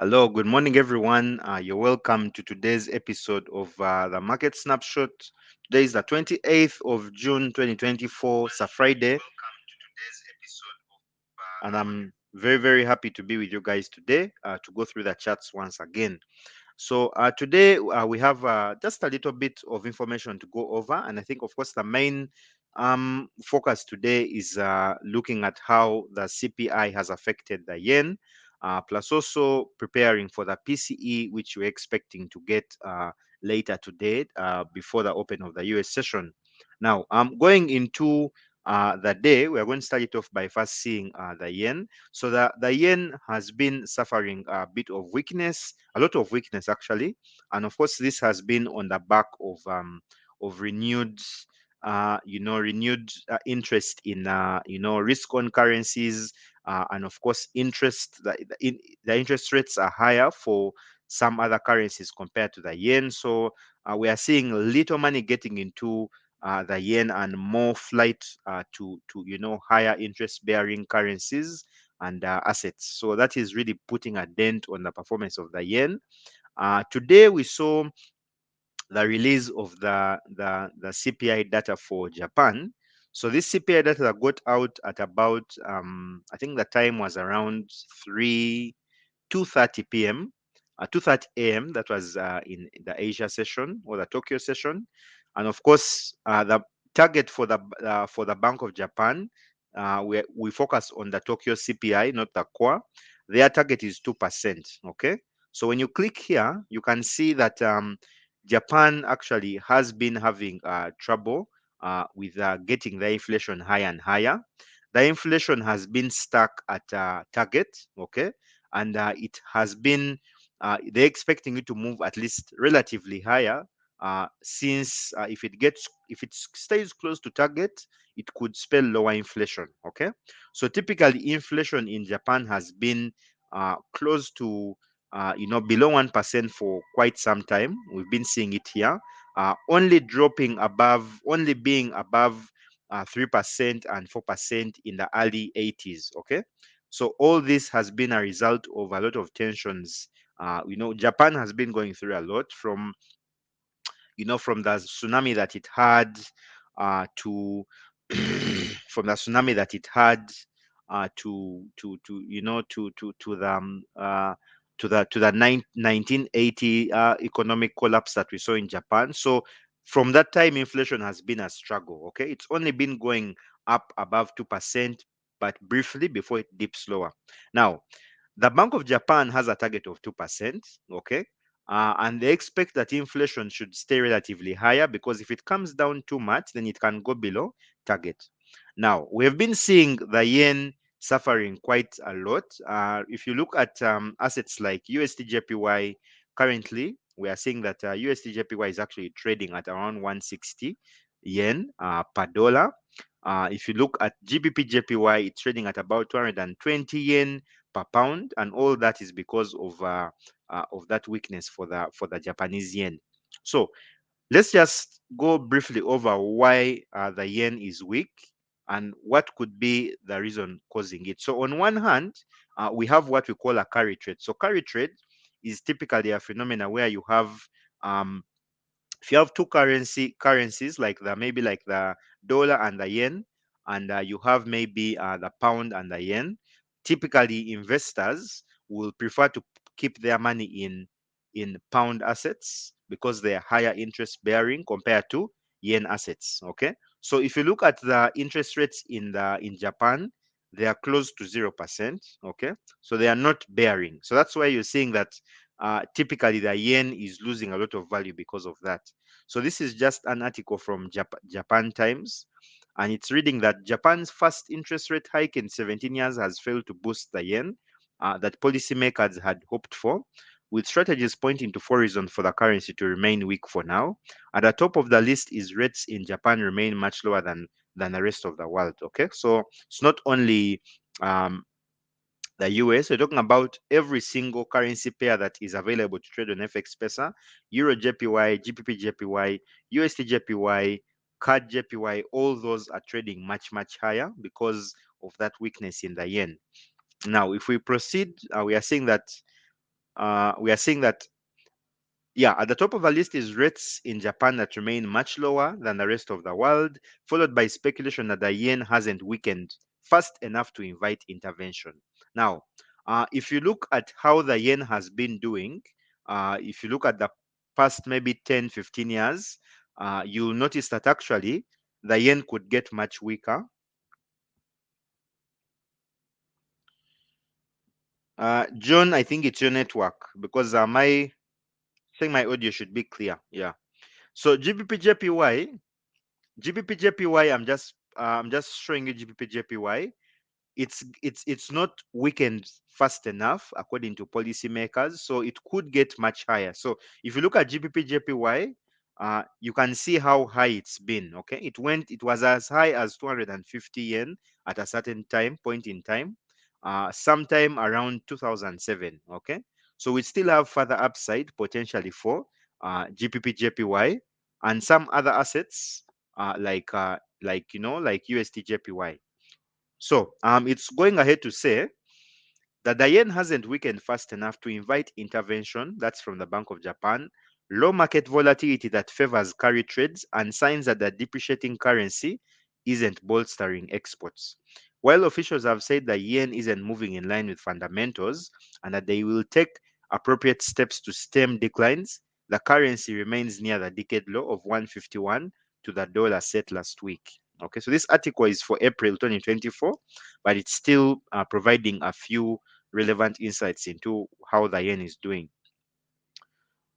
Hello, good morning, everyone. You're welcome to today's episode of the Market Snapshot. Today is the 28th of June 2024. It's a Friday, and I'm very, very happy to be with you guys today to go through the charts once again. So today we have just a little bit of information to go over, and I think, of course, the main focus today is looking at how the CPI has affected the yen, plus also preparing for the PCE, which we're expecting to get later today before the open of the US session. Now, going into the day, we are going to start it off by first seeing the yen. So the yen has been suffering a bit of weakness, a lot of weakness actually, and of course this has been on the back of renewed renewed interest in risk on currencies, and of course the interest rates are higher for some other currencies compared to the yen. So we are seeing little money getting into the yen and more flight to higher interest bearing currencies and assets. So that is really putting a dent on the performance of the yen. Today we saw the release of the CPI data for Japan. So this CPI data that got out at about I think the time was around 2:30 p.m. 2:30 a.m. That was in the Asia session or the Tokyo session, and of course the target for the Bank of Japan, we focus on the Tokyo CPI, not the core. Their target is 2%. Okay, so when you click here, you can see that Japan actually has been having trouble with getting the inflation higher and higher. The inflation has been stuck at target. Okay, and it has been they're expecting it to move at least relatively higher, since if it stays close to target, it could spell lower inflation. Okay, so typically inflation in Japan has been close to below 1% for quite some time. We've been seeing it here, only being above 3% and 4% in the early 80s. Okay, so all this has been a result of a lot of tensions. Japan has been going through a lot from the tsunami that it had to from the tsunami that it had to you know to the to the 1980 economic collapse that we saw in Japan. So from that time, inflation has been a struggle. Okay, it's only been going up above 2%, but briefly before it dips lower. Now, the Bank of Japan has a target of 2%, okay? And they expect that inflation should stay relatively higher, because if it comes down too much, then it can go below target. Now, we have been seeing the yen suffering quite a lot. If you look at assets like USD/JPY, currently, we are seeing that USD/JPY is actually trading at around 160 yen per dollar. If you look at GBP/JPY, it's trading at about 220 yen per pound, and all that is because of that weakness for the Japanese yen. So let's just go briefly over why the yen is weak and what could be the reason causing it. So on one hand, we have what we call a carry trade. So carry trade is typically a phenomena where you have um, if you have two currencies like the dollar and the yen, and you have maybe the pound and the yen, typically investors will prefer to keep their money in pound assets because they are higher interest bearing compared to yen assets. Okay, so if you look at the interest rates in Japan, they are close to 0%. Okay, so they are not bearing. So that's why you're seeing that typically the yen is losing a lot of value because of that. So this is just an article from Japan Times, and it's reading that Japan's first interest rate hike in 17 years has failed to boost the yen that policymakers had hoped for, with strategies pointing to four reasons for the currency to remain weak for now. At the top of the list is rates in Japan remain much lower than the rest of the world. Okay, so it's not only um, the US, we're talking about every single currency pair that is available to trade on FX Pesa: Euro JPY, GBP JPY, USD JPY, CAD JPY. All those are trading much, much higher because of that weakness in the yen. Now, if we proceed, we are seeing that we are seeing that, yeah, at the top of the list is rates in Japan that remain much lower than the rest of the world, followed by speculation that the yen hasn't weakened fast enough to invite intervention. Now, if you look at how the yen has been doing, if you look at the past maybe 10, 15 years, you'll notice that actually the yen could get much weaker. John, I think it's your network because I think my audio should be clear. Yeah. So GBP JPY, I'm just showing you GBP JPY. It's not weakened fast enough according to policymakers, so it could get much higher. So if you look at GBP JPY, you can see how high it's been. Okay, it was as high as 250 yen at a certain point in time, sometime around 2007. Okay, so we still have further upside potentially for GBP JPY and some other assets, like USD JPY. So it's going ahead to say that the yen hasn't weakened fast enough to invite intervention. That's from the Bank of Japan. Low market volatility that favors carry trades and signs that the depreciating currency isn't bolstering exports. While officials have said the yen isn't moving in line with fundamentals and that they will take appropriate steps to stem declines, the currency remains near the decade low of 151 to the dollar set last week. Okay, so this article is for April 2024, but it's still providing a few relevant insights into how the yen is doing.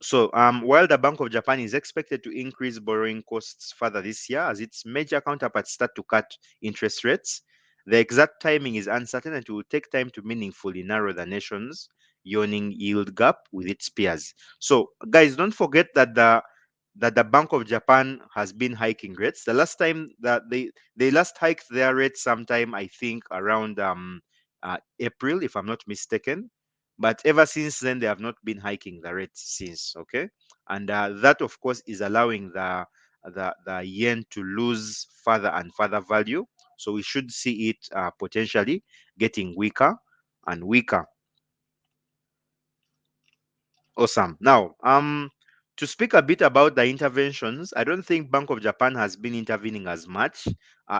So, while the Bank of Japan is expected to increase borrowing costs further this year as its major counterparts start to cut interest rates, the exact timing is uncertain and it will take time to meaningfully narrow the nation's yawning yield gap with its peers. So, guys, don't forget that the Bank of Japan has been hiking rates. The last time that they last hiked their rates sometime, I think around April, if I'm not mistaken. But ever since then, they have not been hiking the rates since. Okay, and that of course is allowing the yen to lose further and further value. So we should see it potentially getting weaker and weaker. Awesome. Now, to speak a bit about the interventions, I don't think Bank of Japan has been intervening as much.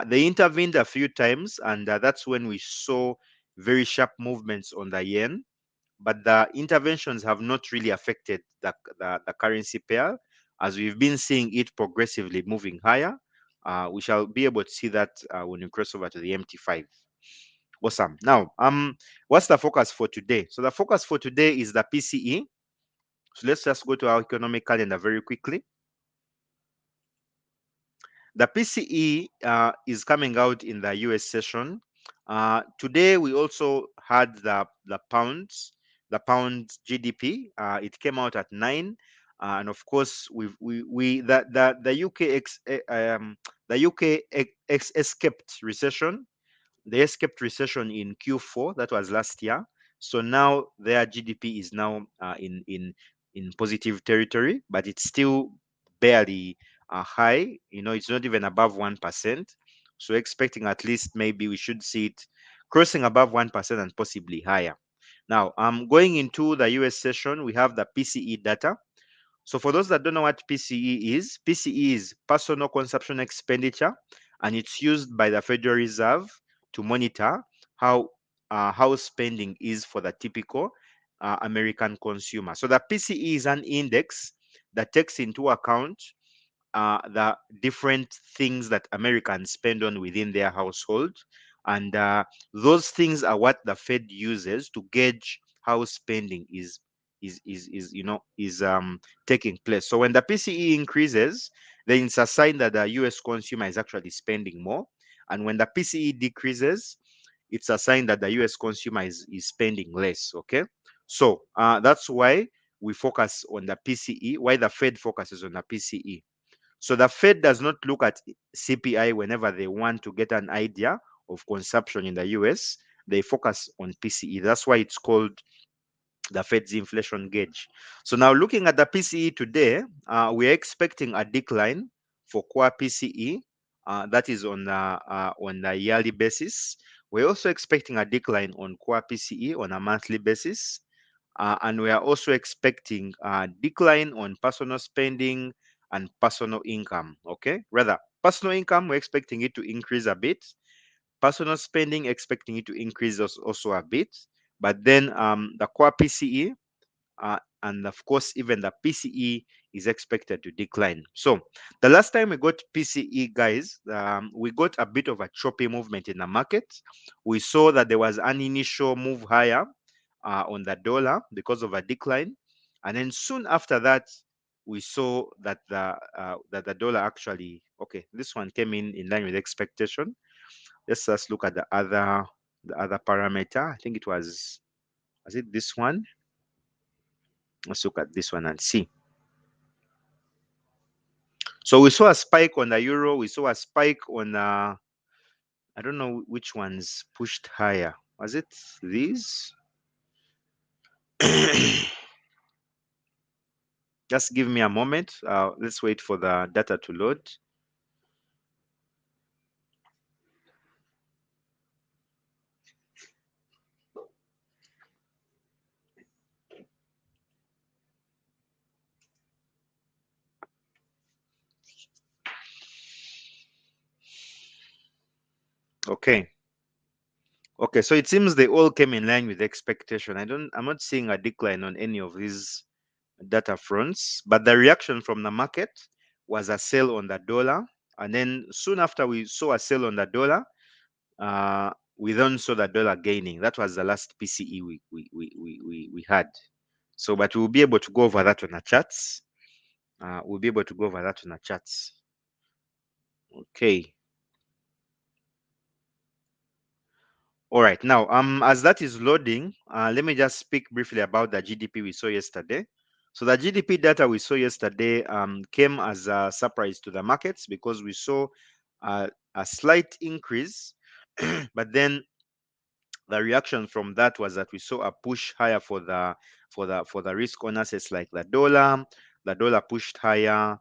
They intervened a few times, and that's when we saw very sharp movements on the yen. But the interventions have not really affected the currency pair, as we've been seeing it progressively moving higher. We shall be able to see that when we cross over to the MT5. Awesome. Now, what's the focus for today? So the focus for today is the PCE. So let's just go to our economic calendar very quickly. The PCE is coming out in the US session. Today, we also had the pound GDP. It came out at 9. And of course, the UK escaped recession. They escaped recession in Q4. That was last year. So now their GDP is now in positive territory, but it's still barely high. It's not even above 1%. So expecting at least maybe we should see it crossing above 1% and possibly higher. Now, going into the US session, we have the PCE data. So for those that don't know what PCE is personal consumption expenditure, and it's used by the Federal Reserve to monitor how spending is for the typical American consumer. So the PCE is an index that takes into account the different things that Americans spend on within their household. And those things are what the Fed uses to gauge how spending is taking place. So when the PCE increases, then it's a sign that the US consumer is actually spending more. And when the PCE decreases, it's a sign that the US consumer is spending less. Okay. So that's why we focus on the PCE, why the Fed focuses on the PCE. So the Fed does not look at CPI whenever they want to get an idea of consumption in the US. They focus on PCE. That's why it's called the Fed's inflation gauge. So now looking at the PCE today, we're expecting a decline for core PCE. That is on a yearly basis. We're also expecting a decline on core PCE on a monthly basis. and we are also expecting a decline on personal spending and personal income. Okay, rather, personal income, we're expecting it to increase a bit. Personal spending, expecting it to increase also a bit. But then the core PCE, and of course, even the PCE is expected to decline. So the last time we got PCE, guys, we got a bit of a choppy movement in the market. We saw that there was an initial move higher on the dollar because of a decline, and then soon after that, we saw that the dollar actually, okay, this one came in line with expectation. Let's just look at the other parameter. I think it was it this one? Let's look at this one and see. So we saw a spike on the euro. We saw a spike on I don't know which ones pushed higher. Was it these? Just give me a moment. Let's wait for the data to load. Okay. Okay, so it seems they all came in line with expectation. I'm not seeing a decline on any of these data fronts, but the reaction from the market was a sell on the dollar. And then soon after we saw a sell on the dollar, we then saw the dollar gaining. That was the last PCE we had. So, but we'll be able to go over that on the charts. We'll be able to go over that on the charts. Okay. All right. Now, as that is loading, let me just speak briefly about the GDP we saw yesterday. So the GDP data we saw yesterday came as a surprise to the markets because we saw a slight increase, but then the reaction from that was that we saw a push higher for the risk on assets like the dollar. The dollar pushed higher.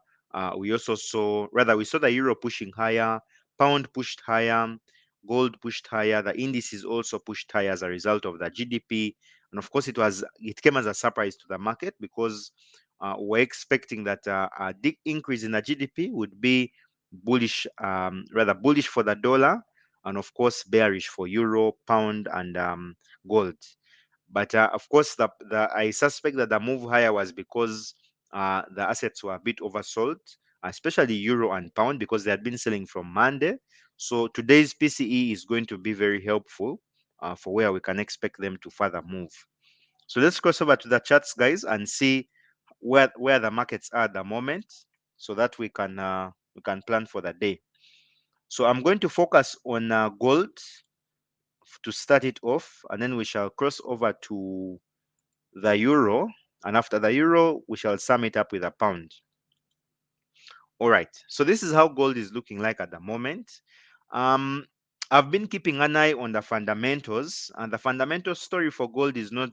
We also saw, rather, we saw the euro pushing higher, pound pushed higher, gold pushed higher. The indices also pushed higher as a result of the GDP. And of course, it came as a surprise to the market because we're expecting that a big increase in the GDP would be bullish, rather bullish for the dollar, and of course bearish for euro, pound, and gold. But of course, I suspect that the move higher was because the assets were a bit oversold, especially euro and pound, because they had been selling from Monday. So today's PCE is going to be very helpful for where we can expect them to further move. So let's cross over to the charts, guys, and see where the markets are at the moment, so that we can plan for the day. So I'm going to focus on gold to start it off, and then we shall cross over to the euro, and after the euro, we shall sum it up with a pound. All right, so this is how gold is looking like at the moment. Um, I've been keeping an eye on the fundamentals, and the fundamental story for gold is not,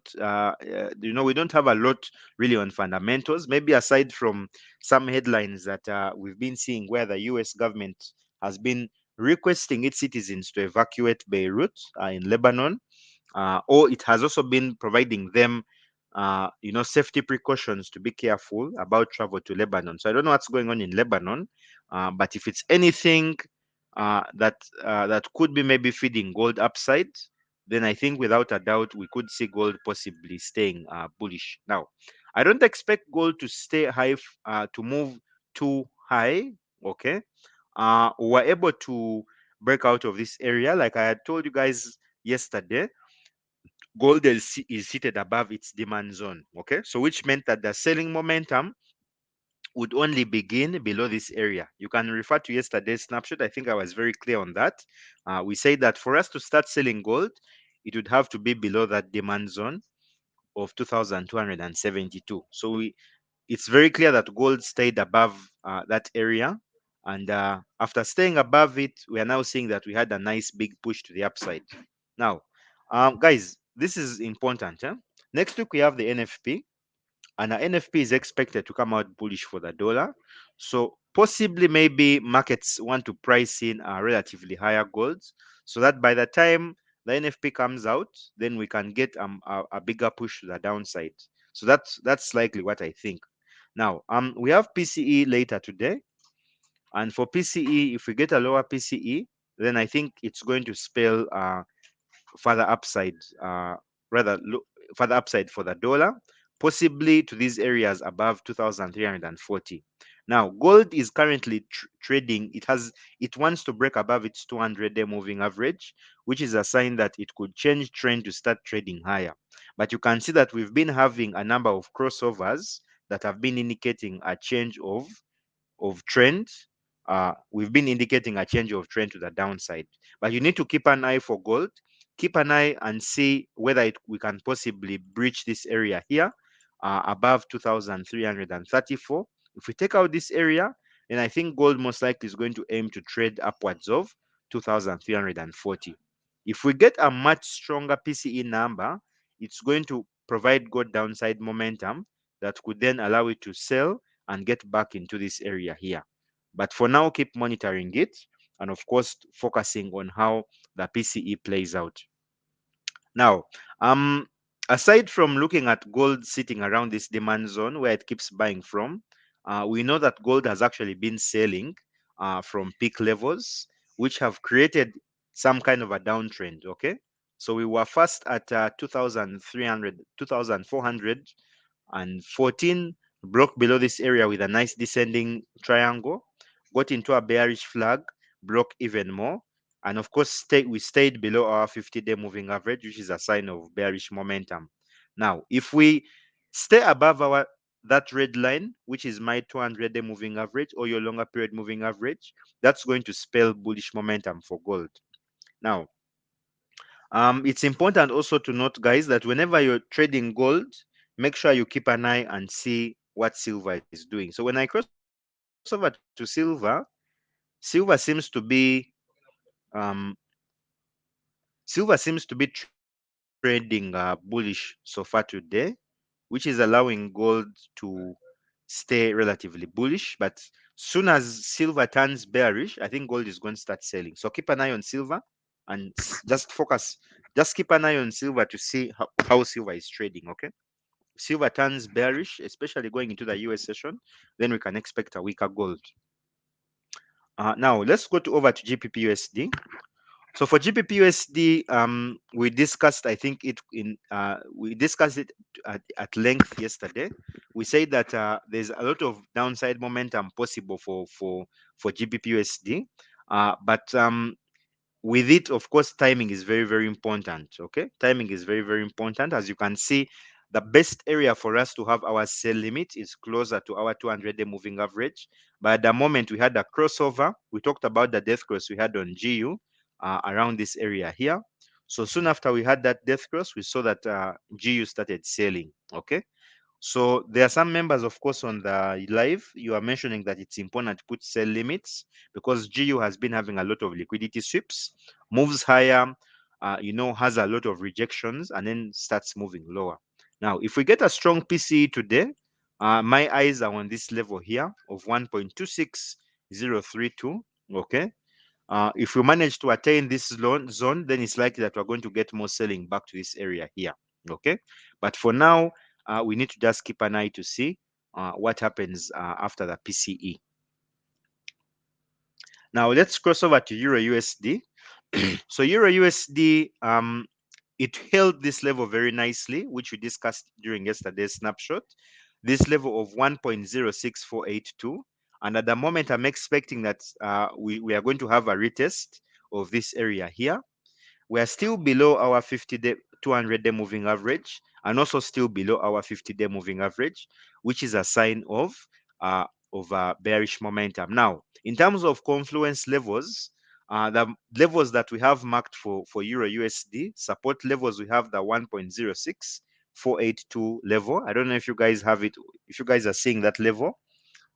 we don't have a lot really on fundamentals, maybe aside from some headlines that we've been seeing where the US government has been requesting its citizens to evacuate Beirut in Lebanon, or it has also been providing them, safety precautions to be careful about travel to Lebanon. So I don't know what's going on in Lebanon, but if it's anything that could be maybe feeding gold upside, then I think without a doubt we could see gold possibly staying bullish. Now, I don't expect gold to stay high, to move too high. Okay, we're able to break out of this area, like I had told you guys yesterday. Gold is seated above its demand zone. Okay, so which meant that the selling momentum would only begin below this area. You can refer to yesterday's snapshot. I think I was very clear on that. We said that for us to start selling gold, it would have to be below that demand zone of 2,272. So it's very clear that gold stayed above that area. And after staying above it, we are now seeing that we had a nice big push to the upside. Now, guys, this is important. Next week, we have the NFP, and the NFP is expected to come out bullish for the dollar. So possibly, maybe markets want to price in relatively higher golds, so that by the time the NFP comes out, then we can get a bigger push to the downside. So that's likely what I think. Now, we have PCE later today, and for PCE, if we get a lower PCE, then I think it's going to spell further upside, rather look further upside for the dollar, possibly to these areas above 2,340. Now, gold is currently trading. It wants to break above its 200-day moving average, which is a sign that it could change trend to start trading higher. But you can see that we've been having a number of crossovers that have been indicating a change of trend. We've been indicating a change of trend to the downside. But you need to keep an eye for gold. Keep an eye and see whether we can possibly breach this area here above 2,334. If we take out this area, then I think gold most likely is going to aim to trade upwards of 2,340. If we get a much stronger PCE number, it's going to provide good downside momentum that could then allow it to sell and get back into this area here. But for now, keep monitoring it and, of course, focusing on how the PCE plays out. Now, aside from looking at gold sitting around this demand zone where it keeps buying from, we know that gold has actually been selling from peak levels, which have created some kind of a downtrend. Okay. So we were first at 2,300, 2,400 and 14, broke below this area with a nice descending triangle, got into a bearish flag, broke even more, and of course we stayed below our 50-day moving average, which is a sign of bearish momentum. Now, if we stay above our that red line, which is my 200-day moving average or your longer period moving average, that's going to spell bullish momentum for gold. Now, it's important also to note, guys, that whenever you're trading gold, make sure you keep an eye and see what silver is doing. So when I cross over to silver, silver seems to be um, trading bullish so far today, which is allowing gold to stay relatively bullish. But soon as silver turns bearish, I think gold is going to start selling. So keep an eye on silver and just focus. Just keep an eye on silver to see how silver is trading. Okay. Silver turns bearish, especially going into the US session, then we can expect a weaker gold. Now let's go over to GBP/USD. So for GBP/USD, we discussed, I think we discussed it at length yesterday. We said that there's a lot of downside momentum possible for GBP/USD, but with it, of course, timing is very, very important. Okay, timing is very, very important. As you can see, the best area for us to have our sell limit is closer to our 200-day moving average. But at the moment, we had a crossover. We talked about the death cross we had on GU around this area here. So soon after we had that death cross, we saw that GU started selling. Okay. So there are some members, of course, on the live. You are mentioning that it's important to put sell limits because GU has been having a lot of liquidity sweeps, moves higher, has a lot of rejections, and then starts moving lower. Now, if we get a strong PCE today, my eyes are on this level here of 1.26032. Okay. If we manage to attain this zone, then it's likely that we're going to get more selling back to this area here. Okay. But for now, we need to just keep an eye to see what happens after the PCE. Now let's cross over to Euro USD. So Euro USD, it held this level very nicely, which we discussed during yesterday's snapshot. This level of 1.06482, and at the moment, I'm expecting that we are going to have a retest of this area here. We are still below our 50-day, 200-day moving average, and also still below our 50-day moving average, which is a sign of bearish momentum. Now, in terms of confluence levels, the levels that we have marked for Euro USD, support levels, we have the 1.06482 level. I don't know if you guys have it, if you guys are seeing that level.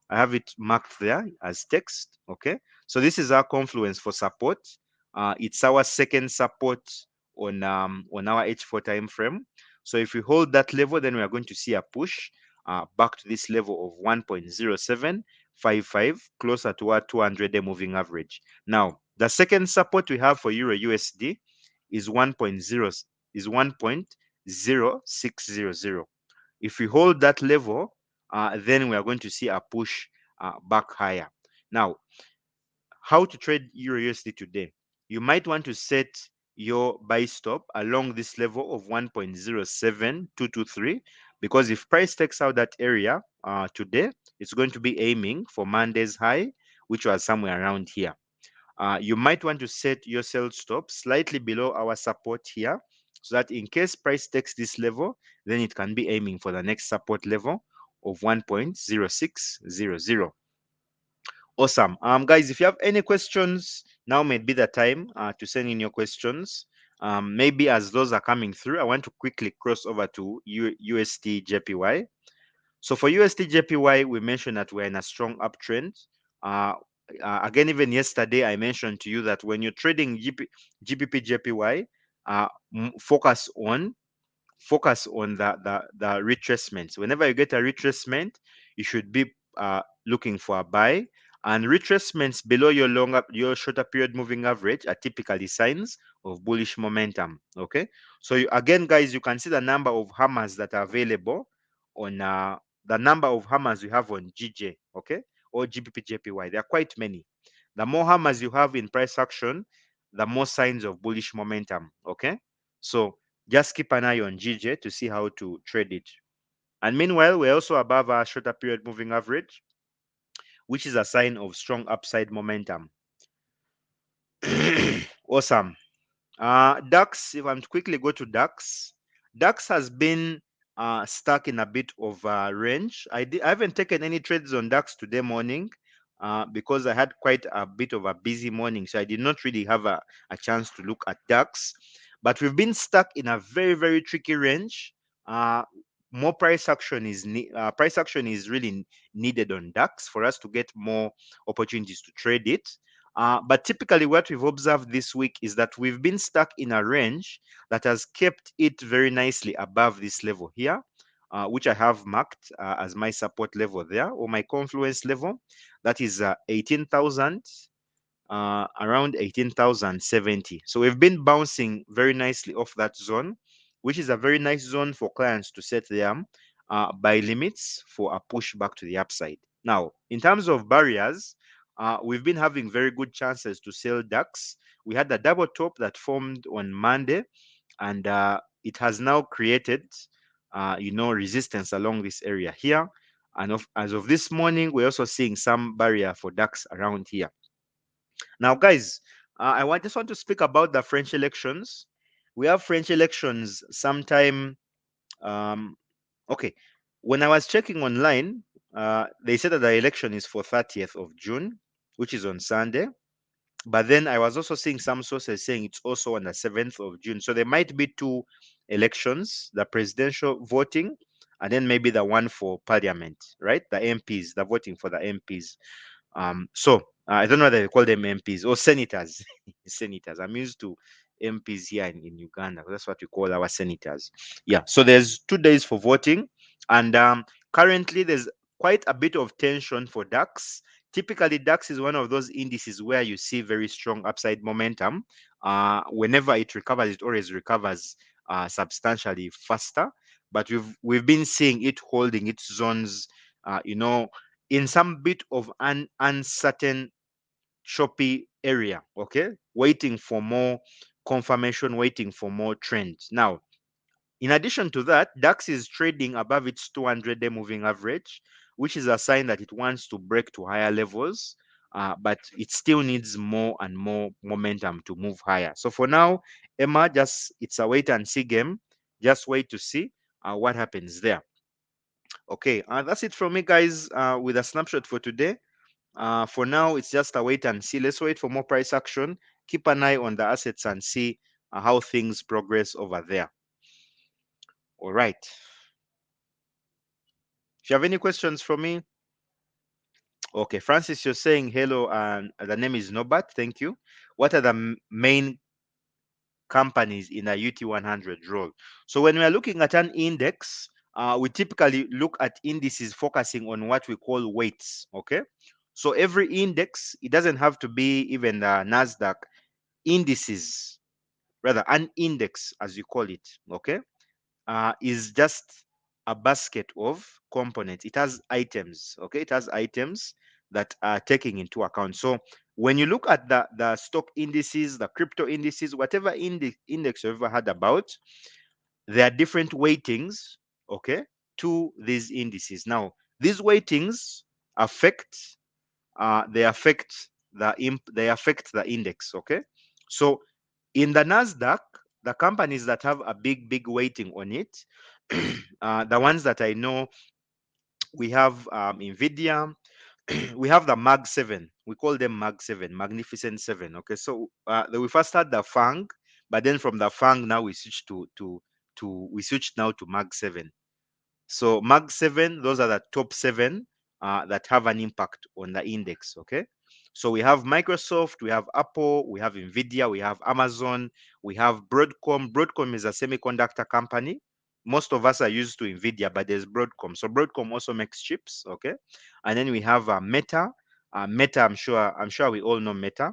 I have it marked there as text. Okay. So this is our confluence for support. It's our second support on our H4 time frame. So if we hold that level, then we are going to see a push back to this level of 1.0755, closer to our 200-day moving average. Now, the second support we have for Euro USD is 1.0600. If we hold that level, then we are going to see a push back higher. Now, how to trade Euro USD today? You might want to set your buy stop along this level of 1.07223, because if price takes out that area today, it's going to be aiming for Monday's high, which was somewhere around here. You might want to set your sell stop slightly below our support here, so that in case price takes this level, then it can be aiming for the next support level of 1.0600. Awesome. Guys, if you have any questions, now may be the time to send in your questions. Maybe as those are coming through, I want to quickly cross over to USD JPY. So for USD JPY, we mentioned that we're in a strong uptrend. Uh, Again, even yesterday, I mentioned to you that when you're trading GBP JPY, focus on the retracements. Whenever you get a retracement, you should be looking for a buy. And retracements below your shorter period moving average are typically signs of bullish momentum. Okay, so again, guys, you can see the number of hammers that are available on the number of hammers you have on GJ, okay, or GBP JPY. There are quite many. The more hammers you have in price action, the more signs of bullish momentum. Okay, so just keep an eye on GJ to see how to trade it. And meanwhile, we're also above our shorter period moving average, which is a sign of strong upside momentum. Awesome. DAX, if I'm to quickly go to DAX, DAX has been stuck in a bit of range. I haven't taken any trades on DAX today morning because I had quite a bit of a busy morning. So I did not really have a chance to look at DAX. But we've been stuck in a very, very tricky range. Uh, More price action is really needed on DAX for us to get more opportunities to trade it. But typically, what we've observed this week is that we've been stuck in a range that has kept it very nicely above this level here, which I have marked as my support level there, or my confluence level. That is 18,000, around 18,070. So we've been bouncing very nicely off that zone, which is a very nice zone for clients to set their buy limits for a push back to the upside. Now, in terms of barriers, we've been having very good chances to sell DAX. We had a double top that formed on Monday, and it has now created, resistance along this area here. And as of this morning, we're also seeing some barrier for DAX around here. Now, guys, just want to speak about the French elections. We have French elections sometime. Um, okay, when I was checking online, they said that the election is for 30th of June, which is on Sunday. But then I was also seeing some sources saying it's also on the 7th of June. So there might be two elections: the presidential voting, and then maybe the one for parliament, right? The MPs, the voting for the MPs. I don't know whether they call them MPs or senators. Senators. I'm used to MPs here in Uganda. That's what we call our senators. Yeah. So there's 2 days for voting, and currently there's quite a bit of tension for DAX. Typically, DAX is one of those indices where you see very strong upside momentum. Whenever it recovers, it always recovers substantially faster. But we've been seeing it holding its zones. In some bit of an uncertain, choppy area, okay, waiting for more confirmation, waiting for more trends. Now, in addition to that, DAX is trading above its 200-day moving average, which is a sign that it wants to break to higher levels, but it still needs more and more momentum to move higher. So for now, Emma, it's a wait and see game. Just wait to see what happens there. Okay, that's it from me, guys, with a snapshot for today. For now, it's just a wait and see. Let's wait for more price action. Keep an eye on the assets and see how things progress over there. All right. If you have any questions for me, okay. Francis, you're saying hello, and the name is Nobat. Thank you. What are the main companies in a UT 100 role? So when we are looking at an index, we typically look at indices focusing on what we call weights. Okay. So every index, it doesn't have to be even the NASDAQ indices. rather an index as you call it, okay, is just a basket of components. It has items, okay? It has items that are taking into account. So when you look at the stock indices, the crypto indices, whatever index you've ever heard about, there are different weightings, okay, to these indices. Now, these weightings affect they affect they affect the index, okay? So in the Nasdaq, the companies that have a big weighting on it, the ones that I know, we have Nvidia, we have the Mag 7. We call them Mag 7, Magnificent 7. Okay, so we first had the Fang, but then from the Fang now we switched to we switched now to Mag 7. So Mag 7, those are the top 7 that have an impact on the index. Okay. So we have Microsoft, we have Apple, we have Nvidia, we have Amazon, we have Broadcom. Broadcom is a semiconductor company. Most of us are used to Nvidia, but there's Broadcom. So Broadcom also makes chips. Okay. And then we have Meta. Meta, I'm sure we all know Meta.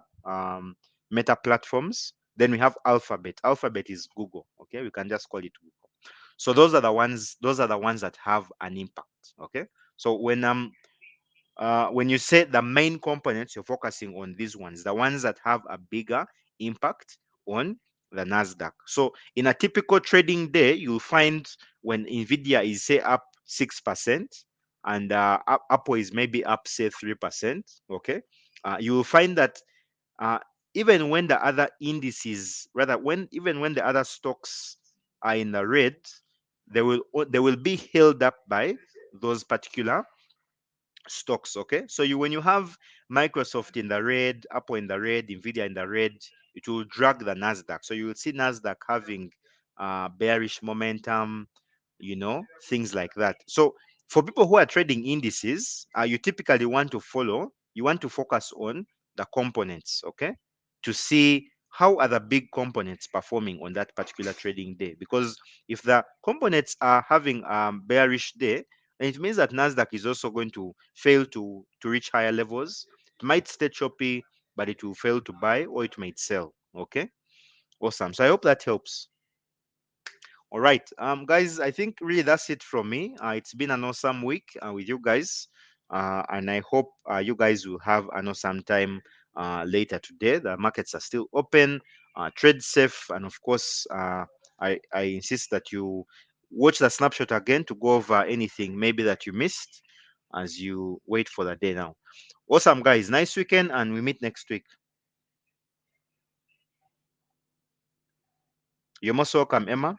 Meta platforms. Then we have Alphabet. Alphabet is Google. Okay. We can just call it Google. So those are the ones that have an impact. Okay. So when you say the main components, you're focusing on these ones, the ones that have a bigger impact on the Nasdaq. So in a typical trading day, you'll find when Nvidia is say up 6% and Apple is maybe up say 3%. Okay. You will find that uh, even when the other indices, rather when even when the other stocks are in the red, they will be held up by those particular stocks. Okay, so when you have Microsoft in the red, Apple in the red, Nvidia in the red, it will drag the Nasdaq. So you will see Nasdaq having bearish momentum, things like that. So for people who are trading indices, you typically you want to focus on the components, okay, to see how are the big components performing on that particular trading day. Because if the components are having bearish day, then it means that Nasdaq is also going to fail to reach higher levels. It might stay choppy, but it will fail to buy or it might sell. Okay, awesome. So I hope that helps. All right, guys, I think really that's it from me. It's been an awesome week with you guys, and I hope you guys will have an awesome time later today. The markets are still open. Trade safe, and of course, I insist that you watch the snapshot again to go over anything maybe that you missed as you wait for the day now. Awesome, guys. Nice weekend, and we meet next week. You're most welcome, Emma.